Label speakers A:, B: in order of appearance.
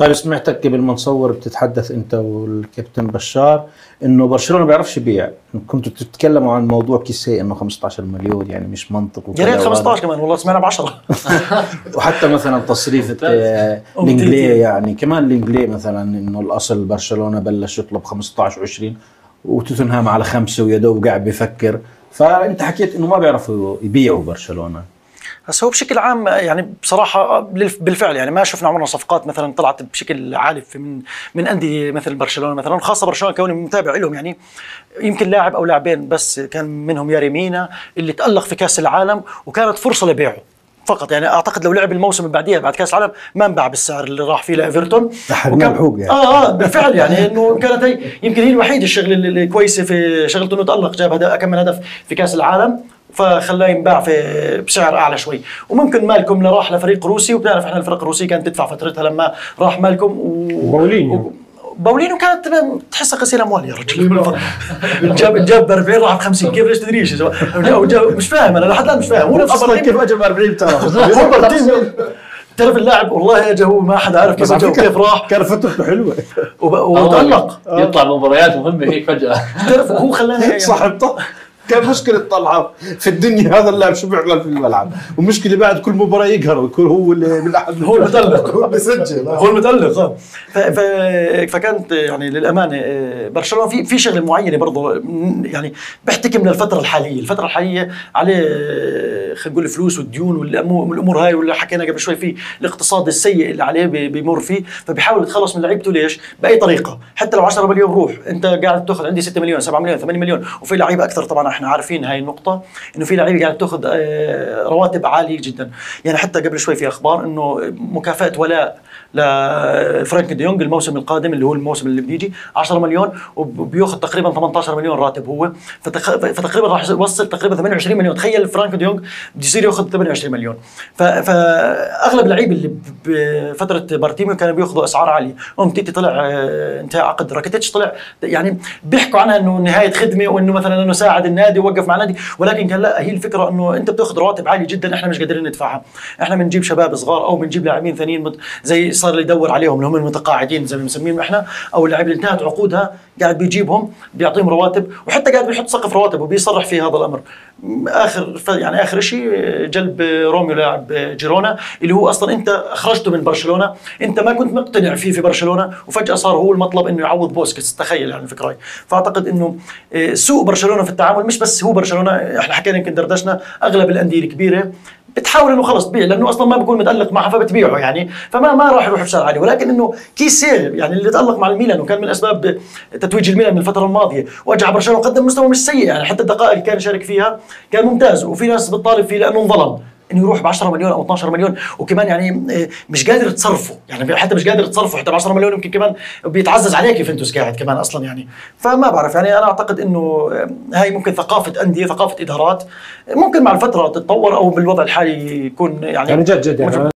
A: طيب سمعتك قبل ما نصور بتتحدث انت والكابتن بشار انه برشلونه ما بيعرفش يبيع، كنتوا تتكلموا عن موضوع كيسيه انه 15 مليون يعني مش منطق،
B: يا ريت 15 كمان والله سمعنا ب 10.
A: وحتى مثلا تصريف الانجلي يعني كمان الانجلي مثلا انه الاصل برشلونه بلش يطلب 15 و20 وتوتنهام على 5 ويا دوب قاعد بيفكر، فانت حكيت انه ما بيعرفوا يبيعوا برشلونه.
B: بس هو بشكل عام يعني بصراحه بالفعل يعني ما شفنا عمرنا صفقات مثلا طلعت بشكل عالي من انديه مثل برشلونه مثلا، خاصه برشلونه كوني متابع لهم يعني يمكن لاعب او لاعبين بس كان منهم ياري مينا اللي تالق في كاس العالم وكانت فرصه لبيعه فقط. يعني اعتقد لو لعب الموسم اللي بعديها بعد كاس العالم ما انباع بالسعر اللي راح فيه لايفرتون
A: وكان
B: يعني. بالفعل يعني انه كانت هي يمكن هي الوحيده الشغله الكويسه في شغلته انه تالق، جاب كم من هدف في كاس العالم فخلاه ينباع بسعر اعلى شوي. وممكن مالكم راح لفريق روسي، وبنعرف احنا الفرق الروسيه كانت تدفع فترتها لما راح مالكم باولينيو كانت تحسها غسيل اموال يا رجل. جاب ب 40 راح ب 50 كيف ليش تدري ايش مش فاهم انا لحد الان مش فاهم. هو
A: اصلا كيف اجى ب 40
B: تعرف اللاعب والله اجى هو ما حدا عارف كيف اجى وكيف راح،
A: كان فترته حلوه
B: وتألق
C: يطلع مباريات مهمه هيك فجاه.
B: تعرف هو خلاني يعني
A: صاحب كان مشكلة طلعة في الدنيا هذا اللاعب شو بيعمل في الملعب، ومشكلة بعد كل مباراة يقهر يكون هو اللي بالأحد
B: هو المتألق
A: هو بيسجل
B: هو المتألق. فكانت يعني للأمانة برشلونة في شغلة معينة برضه يعني بيحتكي من الفترة الحالية عليه خلينا نقول الفلوس والديون والأمور هاي واللي حكينا قبل شوي فيه الاقتصاد السيء اللي عليه بيمر فيه، فبيحاول يتخلص من لعيبته ليش؟ بأي طريقة حتى لو 10 مليون روح أنت قاعد تأخذ عندي 6 مليون 7 مليون 8 مليون، وفي لعيبة أكثر طبعا احنا عارفين هاي النقطة انه في لعيبه قاعده تاخذ رواتب عاليه جدا. يعني حتى قبل شوي في اخبار انه مكافأة ولاء لفرانك دي يونغ الموسم القادم اللي هو الموسم اللي بيجي 10 مليون وبياخذ تقريبا 18 مليون راتب هو، فتقريبا راح يوصل تقريبا 28 مليون. تخيل فرانك دي يونغ بده يصير ياخذ 28 مليون. فاغلب اللعيبه اللي بفتره بارتيميو كانوا بياخذوا اسعار عاليه. امتيتي طلع انتهى عقد، راكيتيتش طلع يعني بيحكوا عنها انه نهايه خدمه وانه مثلا انه ساعد النادي ووقف مع النادي، ولكن كان لا، هي الفكره انه انت بتاخذ رواتب عاليه جدا احنا مش قادرين ندفعها. احنا بنجيب شباب صغار او بنجيب لاعبين ثانيين زي صار اللي يدور عليهم اللي هم المتقاعدين زي ما بنسميهم احنا، او اللاعبين اللي انتهت عقودها قاعد بيجيبهم بيعطيهم رواتب، وحتى قاعد بيحط سقف رواتب وبيصرح في هذا الامر. اخر شيء جلب روميو لاعب جيرونا اللي هو اصلا انت اخرجته من برشلونه، انت ما كنت مقتنع فيه في برشلونه وفجاه صار هو المطلب انه يعوض بوسكيتس. تخيل يعني الفكره. فاعتقد انه سوء برشلونه في التعامل، مش بس هو برشلونه، احنا حكينا يمكن دردشنا اغلب الانديه الكبيره بتحاول انه خلص تبيع لانه اصلا ما بيكون متالق معها فبتبيعه يعني، فما راح يروح بسعر عالي. ولكن انه كيسيه يعني اللي تالق مع الميلان وكان من اسباب تتويج الميلان من الفتره الماضيه، واجع برشلونه وقدم مستوى مش سيء يعني، حتى الدقائق اللي كان يشارك فيها كان ممتاز، وفي ناس بتطالب فيه لانه انظلم انه يروح ب 10 مليون او 12 مليون، وكمان يعني مش قادر تصرفه يعني، حتى مش قادر تصرفه حتى ب 10 مليون يمكن كمان بيتعزز عليك يوفنتوس قاعد كمان اصلا يعني. فما بعرف يعني، انا اعتقد انه هاي ممكن ثقافه انديه، ثقافه ادارات ممكن مع الفتره تتطور او بالوضع الحالي يكون يعني
A: جد يعني